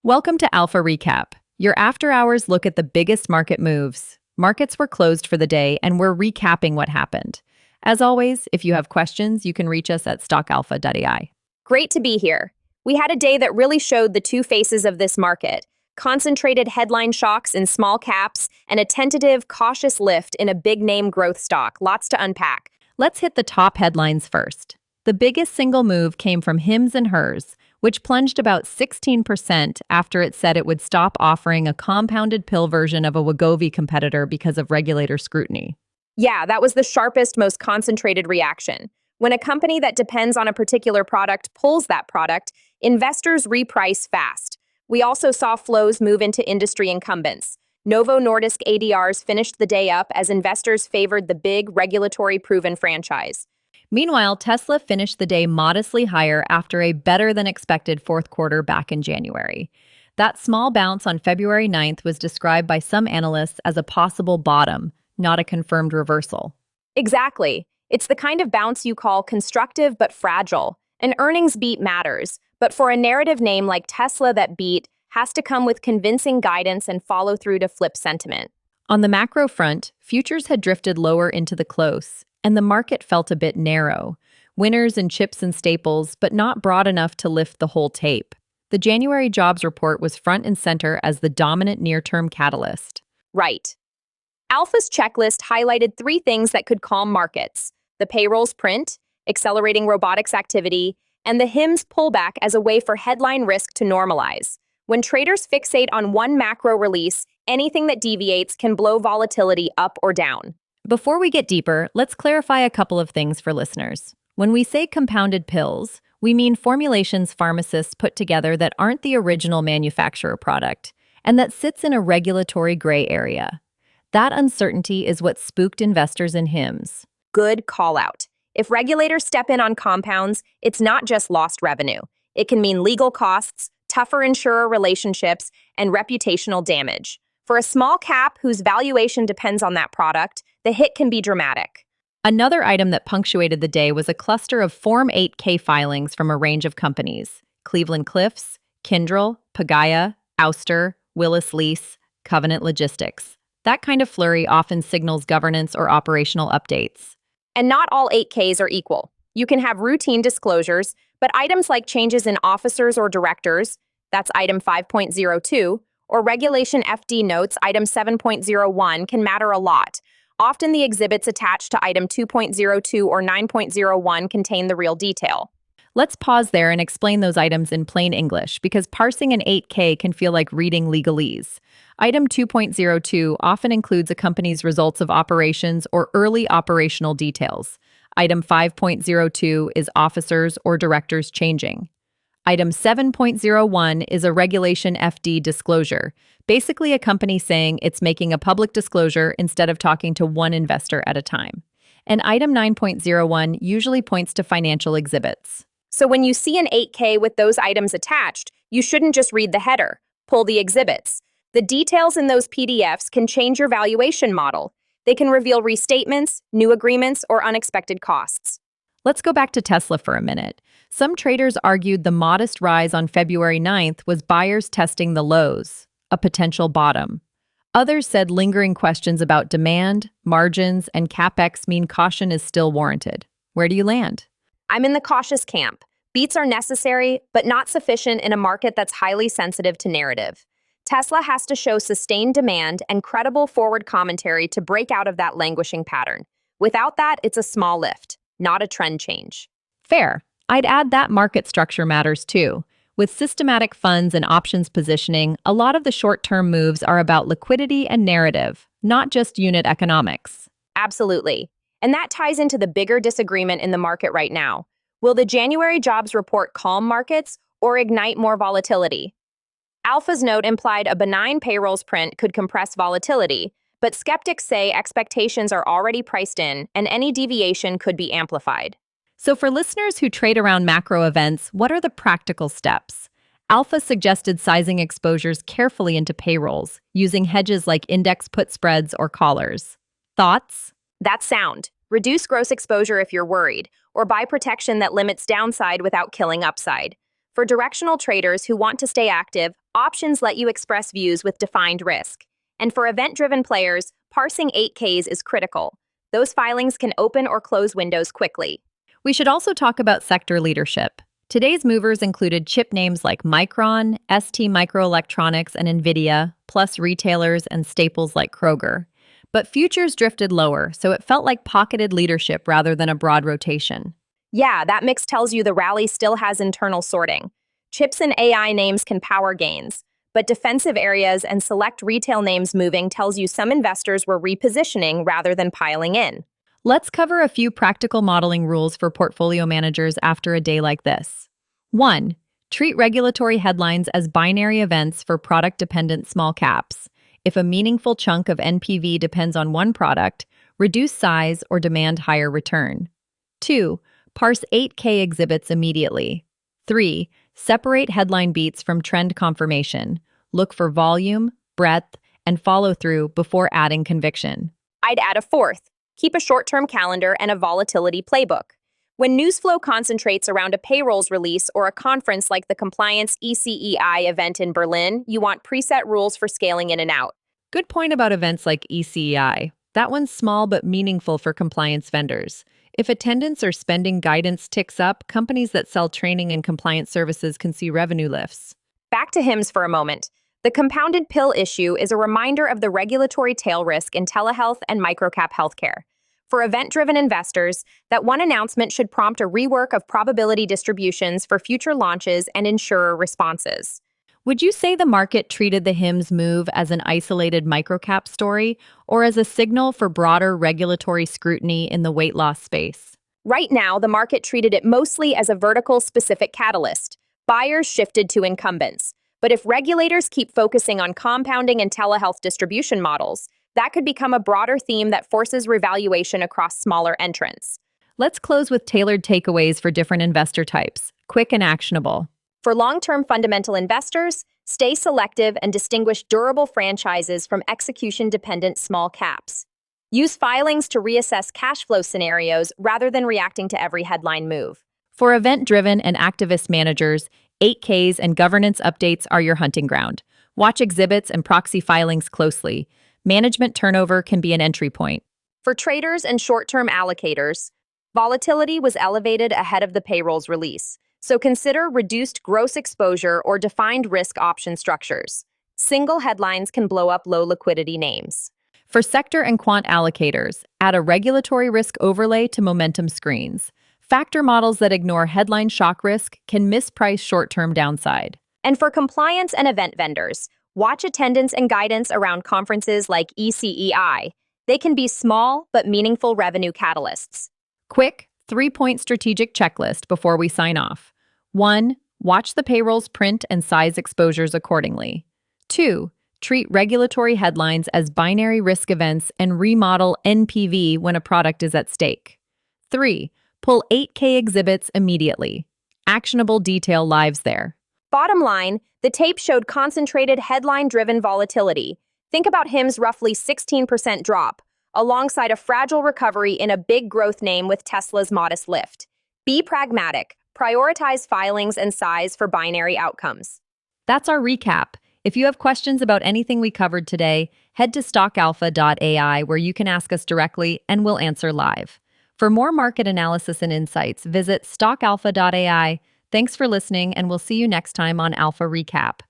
Welcome to Alpha Recap, your after-hours look at the biggest market moves. Markets were closed for the day, and we're recapping what happened. As always, if you have questions, you can reach us at stockalpha.ai. Great to be here. We had a day that really showed the two faces of this market: concentrated headline shocks in small caps and a tentative, cautious lift in a big-name growth stock. Lots to unpack. Let's hit the top headlines first. The biggest single move came from HIMS and HERS, which plunged about 16% after it said it would stop offering a compounded pill version of a Wegovy competitor because of regulator scrutiny. Yeah, that was the sharpest, most concentrated reaction. When a company that depends on a particular product pulls that product, investors reprice fast. We also saw flows move into industry incumbents. Novo Nordisk ADRs finished the day up as investors favored the big, regulatory-proven franchise. Meanwhile, Tesla finished the day modestly higher after a better-than-expected fourth quarter back in January. That small bounce on February 9th was described by some analysts as a possible bottom, not a confirmed reversal. Exactly. It's the kind of bounce you call constructive but fragile. An earnings beat matters, but for a narrative name like Tesla, that beat has to come with convincing guidance and follow through to flip sentiment. On the macro front, futures had drifted lower into the close, and the market felt a bit narrow. Winners in chips and staples, but not broad enough to lift the whole tape. The January jobs report was front and center as the dominant near-term catalyst. Right. Alpha's checklist highlighted three things that could calm markets: the payrolls print, accelerating robotics activity, and the HIMS pullback as a way for headline risk to normalize. When traders fixate on one macro release, anything that deviates can blow volatility up or down. Before we get deeper, let's clarify a couple of things for listeners. When we say compounded pills, we mean formulations pharmacists put together that aren't the original manufacturer product, and that sits in a regulatory gray area. That uncertainty is what spooked investors in HIMS. Good call out. If regulators step in on compounds, it's not just lost revenue. It can mean legal costs, tougher insurer relationships, and reputational damage. For a small cap whose valuation depends on that product, the hit can be dramatic. Another item that punctuated the day was a cluster of Form 8K filings from a range of companies: Cleveland Cliffs, Kyndryl, Pagaya, Ouster, Willis Lease, Covenant Logistics. That kind of flurry often signals governance or operational updates. And not all 8Ks are equal. You can have routine disclosures, but items like changes in officers or directors, that's item 5.02, or Regulation FD notes, item 7.01, can matter a lot. Often the exhibits attached to item 2.02 or 9.01 contain the real detail. Let's pause there and explain those items in plain English, because parsing an 8K can feel like reading legalese. Item 2.02 often includes a company's results of operations or early operational details. Item 5.02 is officers or directors changing. Item 7.01 is a Regulation FD disclosure, basically a company saying it's making a public disclosure instead of talking to one investor at a time. And item 9.01 usually points to financial exhibits. So when you see an 8K with those items attached, you shouldn't just read the header, pull the exhibits. The details in those PDFs can change your valuation model. They can reveal restatements, new agreements, or unexpected costs. Let's go back to Tesla for a minute. Some traders argued the modest rise on February 9th was buyers testing the lows, a potential bottom. Others said lingering questions about demand, margins, and CapEx mean caution is still warranted. Where do you land? I'm in the cautious camp. Beats are necessary, but not sufficient in a market that's highly sensitive to narrative. Tesla has to show sustained demand and credible forward commentary to break out of that languishing pattern. Without that, it's a small lift, not a trend change. Fair. I'd add that market structure matters too. With systematic funds and options positioning, a lot of the short-term moves are about liquidity and narrative, not just unit economics. Absolutely. And that ties into the bigger disagreement in the market right now. Will the January jobs report calm markets or ignite more volatility? Alpha's note implied a benign payrolls print could compress volatility, but skeptics say expectations are already priced in and any deviation could be amplified. So for listeners who trade around macro events, what are the practical steps? Alpha suggested sizing exposures carefully into payrolls, using hedges like index put spreads or collars. Thoughts? That's sound. Reduce gross exposure if you're worried, or buy protection that limits downside without killing upside. For directional traders who want to stay active, options let you express views with defined risk. And for event-driven players, parsing 8Ks is critical. Those filings can open or close windows quickly. We should also talk about sector leadership. Today's movers included chip names like Micron, ST Microelectronics, and Nvidia, plus retailers and staples like Kroger. But futures drifted lower, so it felt like pocketed leadership rather than a broad rotation. Yeah, that mix tells you the rally still has internal sorting. Chips and AI names can power gains, but defensive areas and select retail names moving tells you some investors were repositioning rather than piling in. Let's cover a few practical modeling rules for portfolio managers after a day like this. 1. Treat regulatory headlines as binary events for product-dependent small caps. If a meaningful chunk of NPV depends on one product, reduce size or demand higher return. 2. Parse 8K exhibits immediately. 3. Separate headline beats from trend confirmation. Look for volume, breadth, and follow-through before adding conviction. I'd add a fourth. Keep a short-term calendar and a volatility playbook. When news flow concentrates around a payrolls release or a conference like the Compliance ECEI event in Berlin, you want preset rules for scaling in and out. Good point about events like ECEI. That one's small but meaningful for compliance vendors. If attendance or spending guidance ticks up, companies that sell training and compliance services can see revenue lifts. Back to HIMS for a moment. The compounded pill issue is a reminder of the regulatory tail risk in telehealth and microcap healthcare. For event-driven investors, that one announcement should prompt a rework of probability distributions for future launches and insurer responses. Would you say the market treated the HIMS move as an isolated microcap story or as a signal for broader regulatory scrutiny in the weight loss space? Right now, the market treated it mostly as a vertical-specific catalyst. Buyers shifted to incumbents. But if regulators keep focusing on compounding and telehealth distribution models, that could become a broader theme that forces revaluation across smaller entrants. Let's close with tailored takeaways for different investor types, quick and actionable. For long-term fundamental investors, stay selective and distinguish durable franchises from execution-dependent small caps. Use filings to reassess cash flow scenarios rather than reacting to every headline move. For event-driven and activist managers, 8Ks and governance updates are your hunting ground. Watch exhibits and proxy filings closely. Management turnover can be an entry point. For traders and short-term allocators, volatility was elevated ahead of the payrolls release, so consider reduced gross exposure or defined risk option structures. Single headlines can blow up low liquidity names. For sector and quant allocators, add a regulatory risk overlay to momentum screens. Factor models that ignore headline shock risk can misprice short-term downside. And for compliance and event vendors, watch attendance and guidance around conferences like ECEI. They can be small but meaningful revenue catalysts. Quick, 3-point strategic checklist before we sign off. 1. Watch the payrolls print and size exposures accordingly. 2. Treat regulatory headlines as binary risk events and remodel NPV when a product is at stake. 3. Pull 8K exhibits immediately. Actionable detail lives there. Bottom line, the tape showed concentrated headline-driven volatility. Think about HIM's roughly 16% drop, alongside a fragile recovery in a big growth name with Tesla's modest lift. Be pragmatic. Prioritize filings and size for binary outcomes. That's our recap. If you have questions about anything we covered today, head to stockalpha.ai where you can ask us directly and we'll answer live. For more market analysis and insights, visit stockalpha.ai. Thanks for listening, and we'll see you next time on Alpha Recap.